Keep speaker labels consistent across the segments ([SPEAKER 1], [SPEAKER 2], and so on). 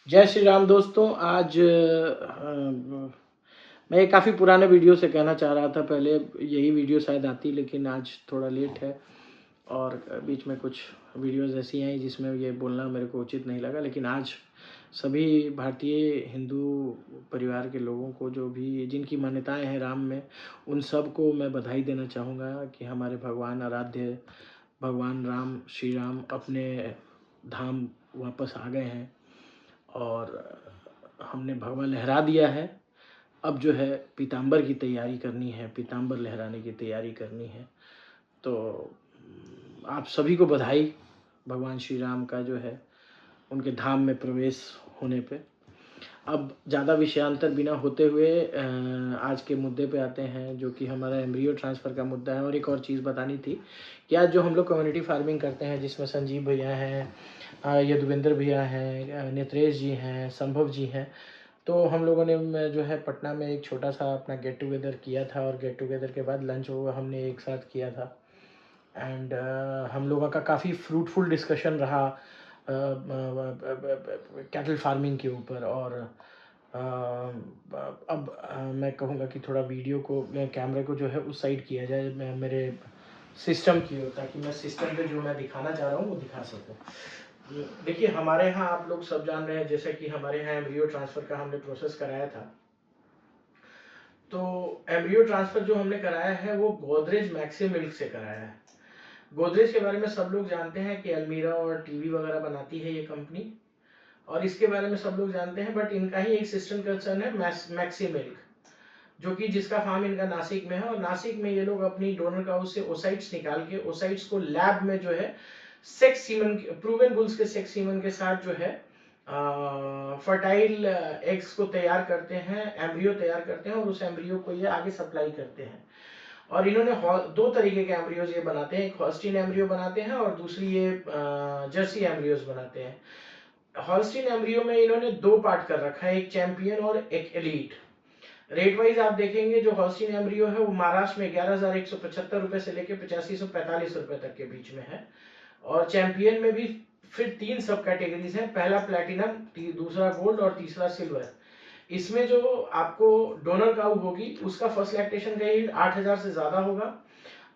[SPEAKER 1] जय श्री राम दोस्तों। आज मैं काफ़ी पुराने वीडियो से कहना चाह रहा था, पहले यही वीडियो शायद आती, लेकिन आज थोड़ा लेट है और बीच में कुछ वीडियोस ऐसी आई जिसमें ये बोलना मेरे को उचित नहीं लगा। लेकिन आज सभी भारतीय हिंदू परिवार के लोगों को, जो भी जिनकी मान्यताएं हैं राम में, उन सब को मैं बधाई देना चाहूँगा कि हमारे भगवान आराध्य भगवान राम, श्री राम अपने धाम वापस आ गए हैं और हमने भगवा लहरा दिया है। अब जो है पीताम्बर की तैयारी करनी है, पीताम्बर लहराने की तैयारी करनी है। तो आप सभी को बधाई भगवान श्री राम का जो है उनके धाम में प्रवेश होने पे। अब ज़्यादा विषयांतर बिना होते हुए आज के मुद्दे पे आते हैं, जो कि हमारा एम्ब्रियो ट्रांसफ़र का मुद्दा है। और एक और चीज़ बतानी थी कि आज जो हम लोग कम्युनिटी फार्मिंग करते हैं, जिसमें संजीव भैया हैं, यदुवेंद्र भैया हैं, नेत्रेश जी हैं, संभव जी हैं, तो हम लोगों ने जो है पटना में एक छोटा सा अपना गेट टुगेदर किया था और गेट टुगेदर के बाद लंच वो हमने एक साथ किया था। एंड हम लोगों का काफ़ी फ्रूटफुल डिस्कशन रहा कैटल फार्मिंग के ऊपर। और अब मैं कहूँगा कि थोड़ा वीडियो को, कैमरे को जो है उस साइड किया जाए, मेरे सिस्टम की ओर, ताकि मैं सिस्टम पे जो मैं दिखाना चाह रहा हूँ वो दिखा सकूँ। देखिए, हमारे यहाँ आप लोग सब जान रहे हैं, जैसे कि हमारे यहाँ एम्ब्रियो ट्रांसफ़र का हमने प्रोसेस कराया था। तो एम्ब्रियो ट्रांसफ़र जो हमने कराया है वो गोदरेज मैक्सी मिल्क से कराया है। गोदरेज के बारे में सब लोग जानते हैं कि अलमीरा और टीवी वगैरह बनाती है ये कंपनी, और इसके बारे में सब लोग जानते हैं। बट इनका ही एक सिस्टम कंसर्न है मैक्सी मिल्क, जो कि जिसका फार्म इनका नासिक में है। और नासिक में ये लोग अपनी डोनर काउ से ओसाइट्स निकाल के, ओसाइट्स को लैब में जो है सेक्स सीमन, प्रूवन बुल्स के सेक्स सीमन के साथ जो है फर्टाइल एग्स को तैयार करते हैं, एम्ब्रियो तैयार करते हैं, और उस एम्ब्रियो को ये आगे सप्लाई करते हैं। और इन्होंने दो तरीके के एम्ब्रियोज ये बनाते हैं, एक हॉल्स्टीन एम्ब्रियो बनाते हैं और दूसरी ये जर्सी एम्ब्रियोज बनाते हैं। हॉल्स्टीन एम्ब्रियो में इन्होंने दो पार्ट कर रखा है, एक चैंपियन और एक एलीट। रेट वाइज आप देखेंगे जो हॉल्स्टीन एम्ब्रियो है वो महाराष्ट्र में 11,175 रुपए से लेकर 8545 रुपए तक के बीच में है। और चैंपियन में भी फिर 3 सब कैटेगरीज हैं, पहला प्लैटिनम, दूसरा गोल्ड और तीसरा सिल्वर। इसमें जो आपको डोनर काउ होगी उसका फर्स्ट लैक्टेशन का यील्ड 8,000 से ज्यादा होगा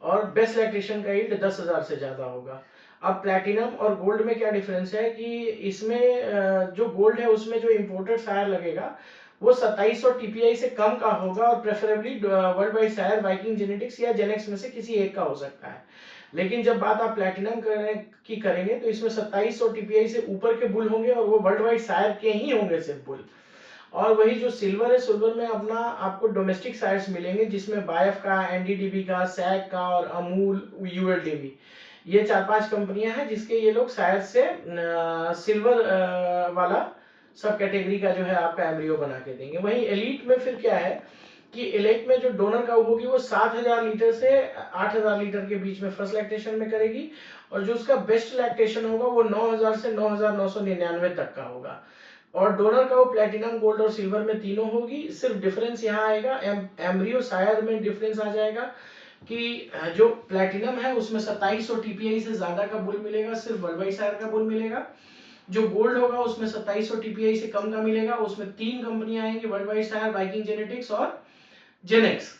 [SPEAKER 1] और बेस्ट लैक्टेशन का यील्ड 10,000 से ज्यादा होगा। अब प्लैटिनम और गोल्ड में क्या डिफरेंस है कि इसमें जो गोल्ड है उसमें जो इंपोर्टेड सायर लगेगा वो 2700 टीपीआई से कम का होगा, और preferably World Wide Sire Viking Genetics या जेनेक्स में से किसी एक का हो सकता है। लेकिन जब बात आप प्लैटिनम की करेंगे तो इसमें 2700 टीपीआई से ऊपर के बुल होंगे और वो वर्ल्ड वाइड सायर के ही होंगे सिर्फ बुल। और वही जो सिल्वर है, सिल्वर में अपना आपको डोमेस्टिक सायर्स मिलेंगे, जिसमें बायफ का, एनडीडीबी का, सैग का और अमूल, यूएलडीबी, ये 4-5 कंपनियां हैं जिसके ये लोग सायर से सिल्वर वाला सब कैटेगरी का जो है आपका एम्ब्रियो बना के देंगे। वहीं एलीट में फिर क्या है कि एलीट में जो डोनर काउ होगी वो 7,000 लीटर से 8,000 लीटर के बीच में फर्स्ट लैक्टेशन में करेगी, और जो उसका बेस्ट लैक्टेशन होगा वो 9,000 से 9,999 तक का होगा। और डोनर का वो प्लेटिनम, गोल्ड और सिल्वर में तीनों होगी। सिर्फ डिफरेंस यहाँ आएगा, एम्ब्रियो सायर में डिफरेंस आ जाएगा कि जो प्लेटिनम है उसमें 2700 टीपीआई से ज्यादा का बुल मिलेगा, सिर्फ वर्ल्ड वाइड सायर का बुल मिलेगा। जो गोल्ड होगा उसमें 2700 टीपीआई से कम का मिलेगा, उसमें 3 कंपनियां आएंगी, World Wide Sire, Viking Genetics और जेनेक्स।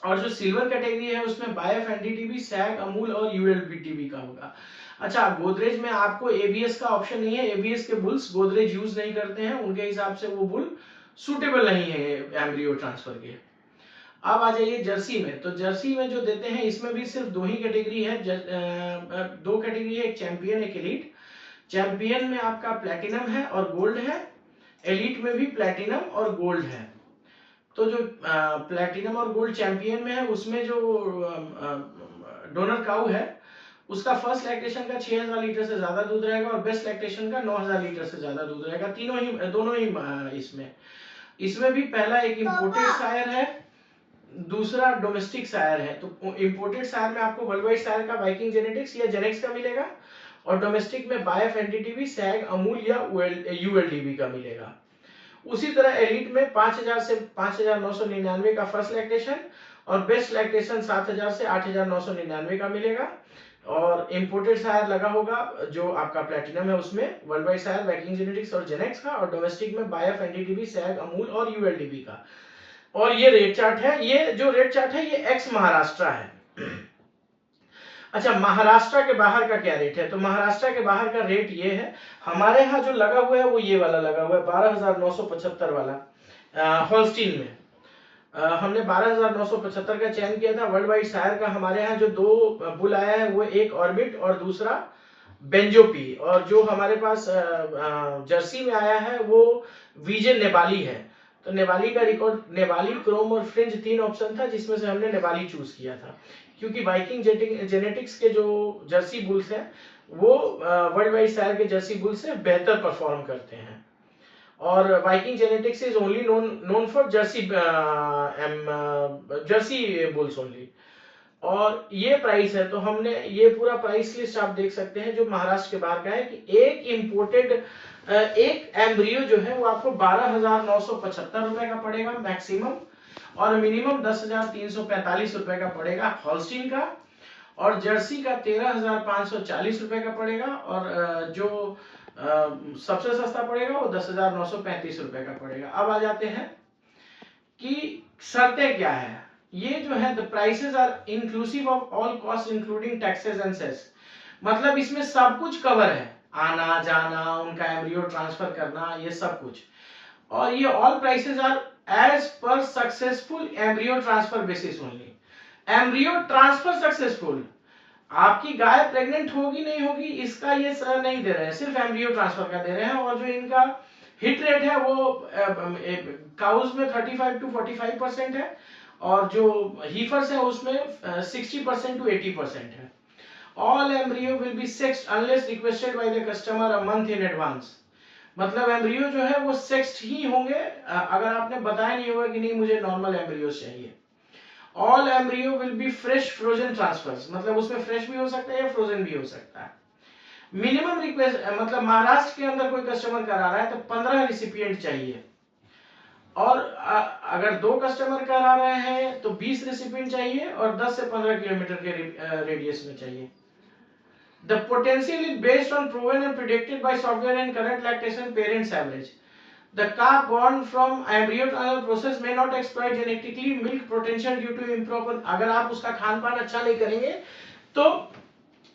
[SPEAKER 1] और जो सिल्वर कैटेगरी है उसमें बायफ, एनडीटीबी, सैग, अमूल और यूएलबीटीबी का होगा। अच्छा, गोदरेज में आपको एबीएस का ऑप्शन नहीं है, एबीएस के बुल्स गोदरेज यूज नहीं करते हैं, उनके हिसाब से वो बुल सूटेबल नहीं है एम्ब्रियो ट्रांसफर के। अब आ जाइए जर्सी में, तो जर्सी में जो देते हैं इसमें भी सिर्फ दो ही कैटेगरी है, दो कैटेगरी है, एक चैंपियन एक एलीट। चैंपियन में आपका प्लेटिनम है और गोल्ड है, एलीट में भी प्लेटिनम और गोल्ड है। तो जो प्लेटिनम और गोल्ड चैंपियन में है उसमें जो डोनर काउ है उसका फर्स्ट लैक्टेशन का 6,000 लीटर से ज्यादा दूध रहेगा और बेस्ट लैक्टेशन का 9,000 लीटर से ज्यादा दूध रहेगा। तीनों ही, दोनों ही इसमें इसमें भी पहला एक इंपोर्टेड सायर है, दूसरा डोमेस्टिक सायर है। तो इंपोर्टेड सायर में आपको वर्ल्ड वाइड सायर का, वाइकिंग जेनेटिक्स या जेनेक्स का मिलेगा, और डोमेस्टिक में बायफ, एनडीटीबी, सैग, अमूल या यूएलडीबी का मिलेगा। उसी तरह एलीट में 5,000 से 5,999 का फर्स्ट लैक्टेशन और बेस्ट लैक्टेशन 7,000 से 8,999 का मिलेगा। और इंपोर्टेड सायर लगा होगा जो आपका प्लेटिनम है उसमें, World Wide Sire Viking Genetics और जेनेक्स का, और डोमेस्टिक में बायफ, एनडीटीवी, सैग, अमूल और यूएलडीबी का। और ये रेट चार्ट है, ये जो रेट चार्ट है ये एक्स महाराष्ट्र है। अच्छा, महाराष्ट्र के बाहर का क्या रेट है? तो महाराष्ट्र के बाहर का रेट ये है, हमारे यहाँ जो लगा हुआ है वो ये वाला लगा हुआ है 12,975 वाला हॉलस्टीन में। हमने 12,975 का चयन किया था। वर्ल्ड वाइड शायर का हमारे यहाँ जो दो बुल आया है वो एक ऑर्बिट और दूसरा बेंजोपी, और जो हमारे पास जर्सी में आया है वो वीजे नेपाली है। तो नेपाली का रिकॉर्ड, नेपाली, क्रोम और फ्रिंज 3 ऑप्शन था जिसमें से हमने नेपाली चूज किया था, क्योंकि वाइकिंग जेनेटिक्स के जो जर्सी बुल्स हैं वो वर्ल्ड वाइड शायर के जर्सी बुल से बेहतर परफॉर्म करते हैं। और Viking genetics is only known for Jersey bulls only. और ये प्राइस है, तो हमने ये पूरा प्राइस लिस्ट आप देख सकते हैं जो महाराष्ट्र के बाहर का है, कि एक इंपोर्टेड एक एम्ब्रियो जो है वो आपको 12,975 रुपए का पड़ेगा मैक्सिमम, और मिनिमम 10,345 रुपए का पड़ेगा हॉलस्टीन का, और जर्सी का 13,540 रुपए का पड़ेगा, और जो सबसे सस्ता पड़ेगा वो 10,935 रुपए का पड़ेगा। अब आ जाते हैं कि शर्तें क्या है। ये जो है the prices are inclusive of all cost including taxes and cess, मतलब इसमें सब कुछ कवर है, आना जाना, उनका एम्ब्रियो ट्रांसफर करना, ये सब कुछ। और ये all prices are as per successful embryo transfer basis only. Embryo transfer successful, आपकी गाय प्रेग्नेंट होगी नहीं होगी इसका ये सर नहीं दे रहे हैं, सिर्फ एम्ब्रियो ट्रांसफर का दे रहे हैं। और जो इनका हिट रेट है वो काउज में 35 to 45% है, और जो हीफर्स है उसमें 60% to 80% है। All embryo will be sexed unless requested by the customer a month in advance, मतलब एम्ब्रियो जो है वो सेक्स्ड ही होंगे अगर आपने बताया नहीं होगा कि नहीं मुझे नॉर्मल एम्ब्रियो चाहिए। All embryo will be fresh frozen transfers, मतलब उसमें फ्रेश भी हो सकता है या फ्रोजन भी हो सकता है। मिनिमम रिक्वेस्ट, मतलब महाराष्ट्र के अंदर कोई कस्टमर करा रहा है तो 15 रिसिपिएंट चाहिए, और अगर 2 कस्टमर करा रहे हैं तो 20 रेसिपिएंट चाहिए, और 10 से 15 किलोमीटर के रेडियस में चाहिए। The potential is based on proven and predicted by software and current lactation parents average. The calf born from embryo process may not exploit genetically milk potential due to improper, अगर आप उसका खान पान अच्छा नहीं करेंगे तो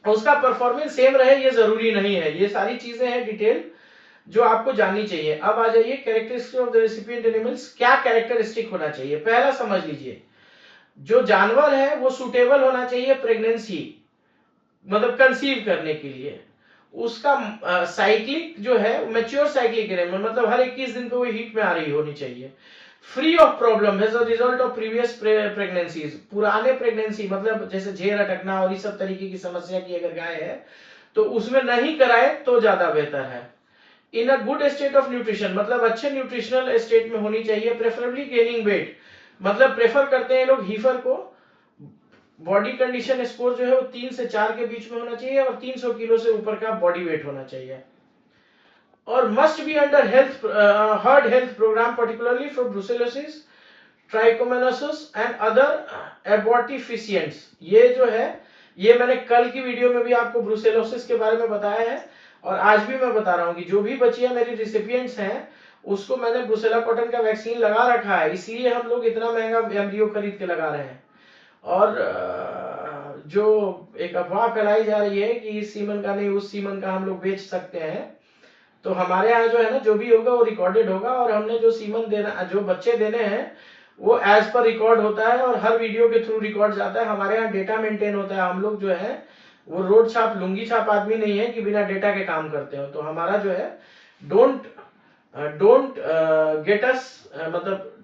[SPEAKER 1] उसका परफॉर्मेंस सेम रहे, ये जरूरी नहीं है। ये सारी चीजें हैं डिटेल जो आपको जाननी चाहिए। अब आ जाइए characteristic of the recipient animals, क्या कैरेक्टरिस्टिक होना चाहिए। पहला समझ लीजिए, जो जानवर है वो सुटेबल होना चाहिए प्रेगनेंसी, मतलब कंसीव करने के लिए। उसका साइक्लिक जो है मैच्योर साइक्लिक एनिमल, मतलब हर 21 दिन पे वो हीट में आ रही होनी चाहिए। Free of problem as a result of previous pregnancies, पुराने प्रेगनेंसी मतलब जैसे झेर अटकना और इस सब तरीके की समस्या की अगर गाय है तो उसमें नहीं कराए तो ज्यादा बेहतर है। In a good state of nutrition, मतलब अच्छे न्यूट्रिशनल स्टेट में होनी चाहिए। प्रेफरेबली गेनिंग वेट, मतलब प्रेफर करते हैं लोग हीफर को। बॉडी कंडीशन स्कोर जो है वो 3 से 4 के बीच में होना चाहिए, और 300 किलो से ऊपर का बॉडी वेट होना चाहिए। और must be under health herd health program particularly for brucellosis, trichomoniasis and other abortifacients. ये जो है ये मैंने कल की वीडियो में भी आपको ब्रुसेलोसिस के बारे में बताया है, और आज भी मैं बता रहा हूं कि जो भी बच्चियां मेरी रिसिपिएंट्स हैं उसको मैंने ब्रुसेला कॉटन का वैक्सीन लगा रखा है, इसलिए हम लोग इतना महंगा एम्ब्रियो खरीद के लगा रहे हैं। और जो एक अफवाह फैलाई जा रही है कि इस सीमन का नहीं उस सीमन का हम लोग बेच सकते हैं, तो हमारे यहाँ जो है ना जो भी होगा वो रिकॉर्डेड होगा, और हमने जो सीमन देना, जो बच्चे देने हैं वो एज पर रिकॉर्ड होता है, और हर वीडियो के थ्रू रिकॉर्ड जाता है। हमारे यहाँ डेटा मेंटेन होता है। हम लोग जो है वो रोड छाप लुंगी छाप आदमी नहीं है कि बिना डेटा के काम करते हो। तो हमारा जो है डोंट गेट अस, मतलब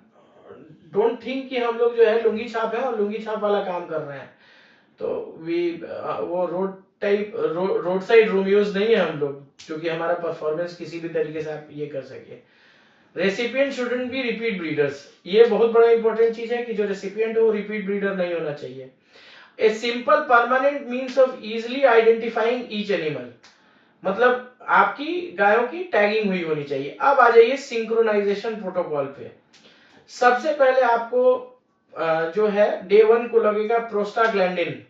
[SPEAKER 1] डोंट थिंक कि हम लोग जो है लुंगी छाप है और लुंगी छाप वाला काम कर रहे हैं। तो वो रोड साइड रोमियोज नहीं है हम लोग, क्योंकि हमारा परफॉर्मेंस किसी भी तरीके से आप ये कर सके। Recipient shouldn't be repeat breeders, ये बहुत बड़ा इंपॉर्टेंट चीज है कि जो रेसिपिएंट है वो रिपीट ब्रीडर नहीं होना चाहिए। A simple permanent means of easily identifying each animal, मतलब आपकी गायों की टैगिंग हुई होनी चाहिए। अब आ जाइए सिंक्रोनाइजेशन प्रोटोकॉल पे। सबसे पहले आपको जो है डे 1 को लगेगा प्रोस्टाग्लैंडिन,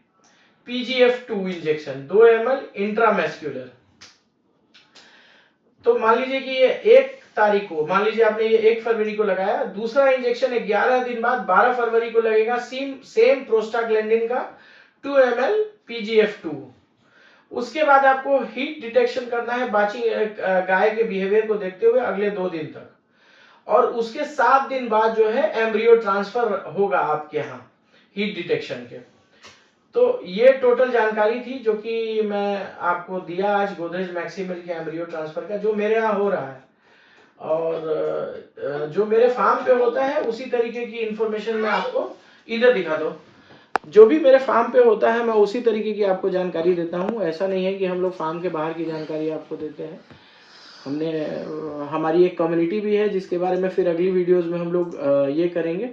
[SPEAKER 1] PGF2 इंजेक्शन 2 ml इंट्रामेस्क्यूलर। तो मान लीजिए कि ये 1 तारीख को, मान लीजिए आपने ये 1 फरवरी को लगाया, दूसरा इंजेक्शन 11 दिन बाद 12 फरवरी को लगेगा सेम प्रोस्टाग्लैंडिन का 2 ml PGF2। उसके बाद आपको हीट डिटेक्शन करना है बाची गाय के बिहेवियर को देखते हुए अगले 2 दिन तक, और उसके 7 दिन बाद जो है एम्ब्रियो ट्रांसफर होगा आपके यहाँ हीट डिटेक्शन के। तो ये टोटल जानकारी थी जो कि मैं आपको दिया आज गोदरेज मैक्सिमल के एम्ब्रियो ट्रांसफर का, जो मेरे यहाँ हो रहा है, और जो मेरे फार्म पे होता है उसी तरीके की इंफॉर्मेशन मैं आपको इधर दिखा दो। जो भी मेरे फार्म पे होता है मैं उसी तरीके की आपको जानकारी देता हूँ। ऐसा नहीं है कि हम लोग फार्म के बाहर की जानकारी आपको देते हैं। हमारी एक कम्युनिटी भी है जिसके बारे में फिर अगली वीडियोस में हम लोग ये करेंगे।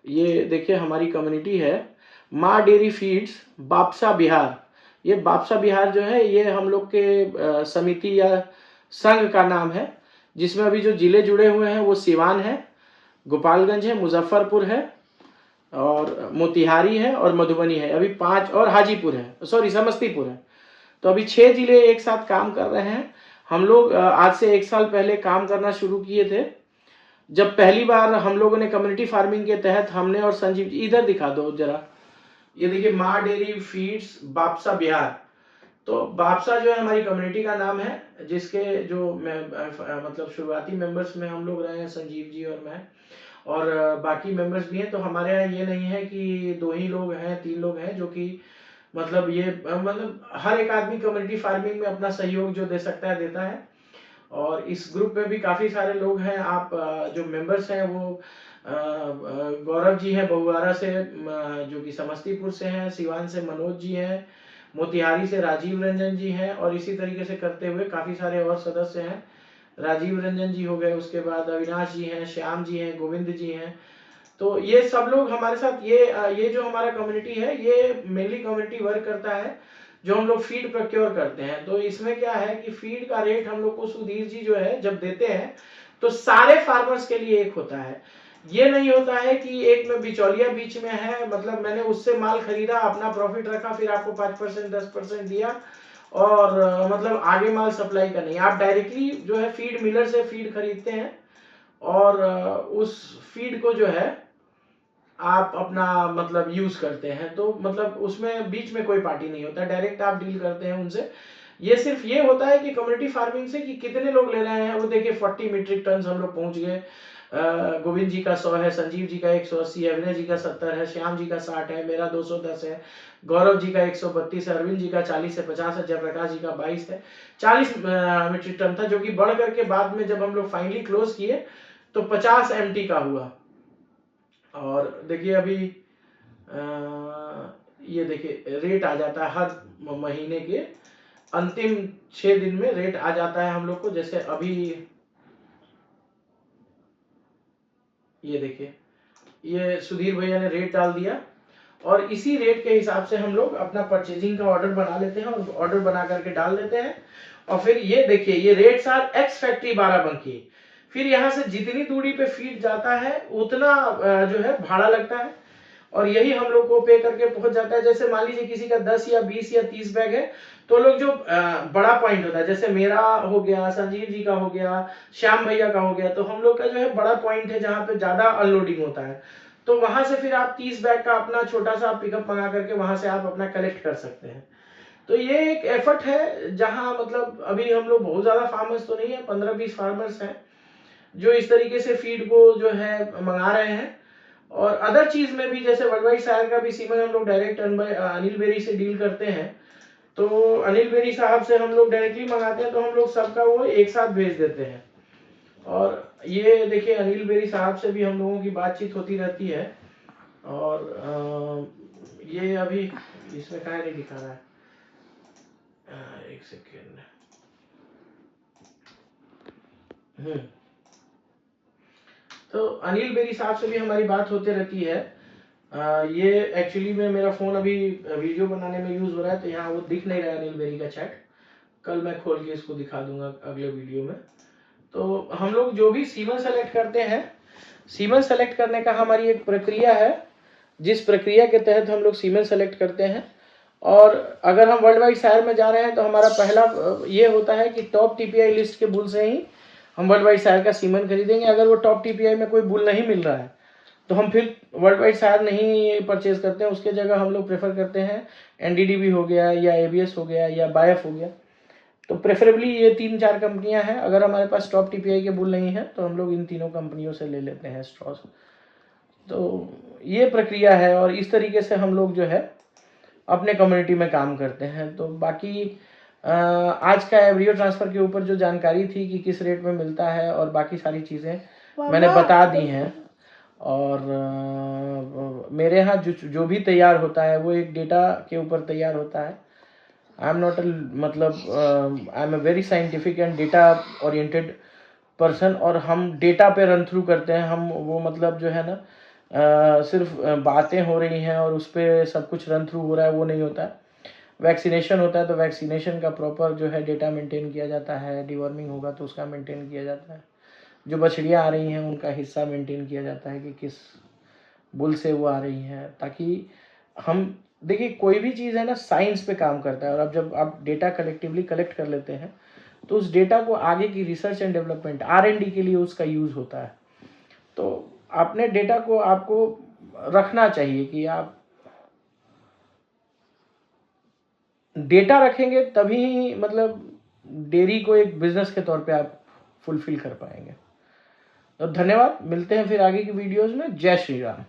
[SPEAKER 1] ये देखिए हमारी कम्युनिटी है माँ डेयरी फीड्स बापसा बिहार। ये बापसा बिहार जो है ये हम लोग के समिति या संघ का नाम है, जिसमें अभी जो जिले जुड़े हुए हैं वो सिवान है, गोपालगंज है, मुजफ्फरपुर है, और मोतिहारी है, और मधुबनी है। अभी 5 और हाजीपुर है, सॉरी समस्तीपुर है। तो अभी 6 जिले एक साथ काम कर रहे हैं। हम लोग आज से 1 साल पहले काम करना शुरू किए थे, जब पहली बार हम लोगों ने कम्युनिटी फार्मिंग के तहत हमने और संजीव जी, इधर दिखा दो जरा, ये देखिए माँ डेयरी फीड्स बापसा बिहार। तो बापसा जो है हमारी कम्युनिटी का नाम है, जिसके जो मतलब शुरुआती मेंबर्स में हम लोग रहे हैं, संजीव जी और मैं, और बाकी मेंबर्स भी हैं। तो हमारे यहाँ ये नहीं है कि 2 ही लोग हैं, 3 लोग हैं, जो कि मतलब ये मतलब हर एक आदमी कम्युनिटी फार्मिंग में अपना सहयोग जो दे सकता है देता है। और इस ग्रुप में भी काफी सारे लोग हैं। आप जो मेंबर्स हैं वो गौरव जी हैं बहुवारा से, जो कि समस्तीपुर से हैं, सिवान से मनोज जी हैं, मोतिहारी से राजीव रंजन जी हैं, और इसी तरीके से करते हुए काफी सारे और सदस्य हैं। राजीव रंजन जी हो गए, उसके बाद अविनाश जी हैं, श्याम जी हैं, गोविंद जी हैं। तो ये सब लोग हमारे साथ, ये जो हमारा कम्युनिटी है ये मेनली कम्युनिटी वर्क करता है, जो हम लोग फीड प्रोक्योर करते हैं। तो इसमें क्या है कि फीड का रेट हम लोग को सुधीर जी जो है जब देते हैं तो सारे फार्मर्स के लिए एक होता है। ये नहीं होता है कि एक में बिचौलिया बीच में है, मतलब मैंने उससे माल खरीदा, अपना प्रॉफिट रखा, फिर आपको 5% 10% दिया, और मतलब आगे माल सप्लाई का नहीं। आप डायरेक्टली जो है फीड मिलर से फीड खरीदते हैं, और उस फीड को जो है आप अपना मतलब यूज करते हैं। तो मतलब उसमें बीच में कोई पार्टी नहीं होता, डायरेक्ट आप डील करते हैं उनसे। ये सिर्फ ये होता है कि कम्युनिटी फार्मिंग से कि कितने लोग ले रहे हैं। वो देखिए 40 मीट्रिक टन हम लोग पहुंच गए। गोविंद जी का 100 है, संजीव जी का 180 है, अविनय जी का 70 है, श्याम जी का 60 है, मेरा 210 है, गौरव जी का 132 है, अरविंद जी का 40 है, 50 है, जयप्रकाश जी का 22 है। 40 मीट्रिक टन था, जो कि बढ़ करके बाद में जब हम लोग फाइनली क्लोज किए तो 50 MT का हुआ। और देखिए अभी ये देखिए रेट आ जाता है हर महीने के अंतिम 6 दिन में रेट आ जाता है हम लोग को। जैसे अभी ये देखिए ये सुधीर भैया ने रेट डाल दिया, और इसी रेट के हिसाब से हम लोग अपना परचेजिंग का ऑर्डर बना लेते हैं, और ऑर्डर बना करके डाल देते हैं। और फिर ये देखिए ये rates are ex factory Barabanki. फिर यहाँ से जितनी दूरी पे फीड जाता है उतना जो है भाड़ा लगता है, और यही हम लोग को पे करके पहुंच जाता है। जैसे मान लीजिए किसी का 10 या 20 या 30 बैग है, तो लोग जो बड़ा पॉइंट होता है, जैसे मेरा हो गया, संजीव जी का हो गया, श्याम भैया का हो गया, तो हम लोग का जो है बड़ा पॉइंट है जहाँ पे ज्यादा अनलोडिंग होता है। तो वहां से फिर आप 30 बैग का अपना छोटा सा पिकअप मंगा करके वहां से आप अपना कलेक्ट कर सकते हैं। तो ये एक एफर्ट है जहां मतलब अभी हम लोग बहुत ज्यादा फार्मर्स तो नहीं है, 15-20 फार्मर्स हैं जो इस तरीके से फीड को जो है मंगा रहे हैं। और अदर चीज में भी जैसे वर्ल्ड वाइड शायर का भी सीमन हम लोग डायरेक्ट अनिल बेरी से डील करते हैं। तो अनिल बेरी साहब से हम लोग डायरेक्टली मंगाते हैं, तो हम लोग सबका वो एक साथ भेज देते हैं। और ये देखिए अनिल बेरी साहब से भी हम लोगों की बातचीत होती रहती है। और ये अभी इसमें क्या नहीं दिखा रहा है, एक सेकेंड। तो अनिल बेरी साहब से भी हमारी बात होती रहती है। ये एक्चुअली में मेरा फोन अभी वीडियो बनाने में यूज हो रहा है, तो यहाँ वो दिख नहीं रहा है अनिल बेरी का चैट। कल मैं खोल के इसको दिखा दूंगा अगले वीडियो में। तो हम लोग जो भी सीमन सेलेक्ट करते हैं, सीमन सेलेक्ट करने का हमारी एक प्रक्रिया है, जिस प्रक्रिया के तहत हम लोग सीमन सेलेक्ट करते हैं और अगर हम वर्ल्ड वाइड सायर में जा रहे हैं तो हमारा पहला ये होता है कि टॉप टीपीआई लिस्ट के बुल से ही हम वर्ल्ड वाइड सायर का सीमन खरीदेंगे। अगर वो टॉप टीपीआई में कोई बुल नहीं मिल रहा है तो हम फिर वर्ल्ड वाइड सायर नहीं परचेज करते हैं, उसके जगह हम लोग प्रेफर करते हैं एनडीडीबी हो गया या एबीएस हो गया या बायफ हो गया। तो प्रेफरेबली ये 3-4 कंपनियां हैं। अगर हमारे पास टॉप टीपीआई के बुल नहीं है तो हम लोग इन तीनों कंपनियों से ले लेते हैं स्ट्रॉज। तो ये प्रक्रिया है और इस तरीके से हम लोग जो है अपने कम्युनिटी में काम करते हैं। तो बाकी आज का एवरियो ट्रांसफ़र के ऊपर जो जानकारी थी कि किस रेट में मिलता है और बाकी सारी चीज़ें मैंने बता दी हैं। और मेरे यहाँ जो भी तैयार होता है वो एक डेटा के ऊपर तैयार होता है। आई एम नॉट मतलब I am a very scientific and data oriented person, और हम डेटा पे रन थ्रू करते हैं। हम वो मतलब जो है ना सिर्फ बातें हो रही हैं और उस पर सब कुछ रन थ्रू हो रहा है, वो नहीं होता है। वैक्सीनेशन होता है तो वैक्सीनेशन का प्रॉपर जो है डेटा मेंटेन किया जाता है। डिवॉर्मिंग होगा तो उसका मेंटेन किया जाता है। जो बछड़ियाँ आ रही हैं उनका हिस्सा मेंटेन किया जाता है कि किस बुल से वो आ रही हैं, ताकि हम देखिए कोई भी चीज़ है ना साइंस पे काम करता है। और अब जब आप डेटा कलेक्टिवली कलेक्ट कर लेते हैं तो उस डेटा को आगे की रिसर्च एंड डेवलपमेंट R&D के लिए उसका यूज़ होता है। तो अपने डेटा को आपको रखना चाहिए कि आप डेटा रखेंगे तभी मतलब डेयरी को एक बिजनेस के तौर पे आप फुलफिल कर पाएंगे। तो धन्यवाद, मिलते हैं फिर आगे की वीडियोस में। जय श्री राम।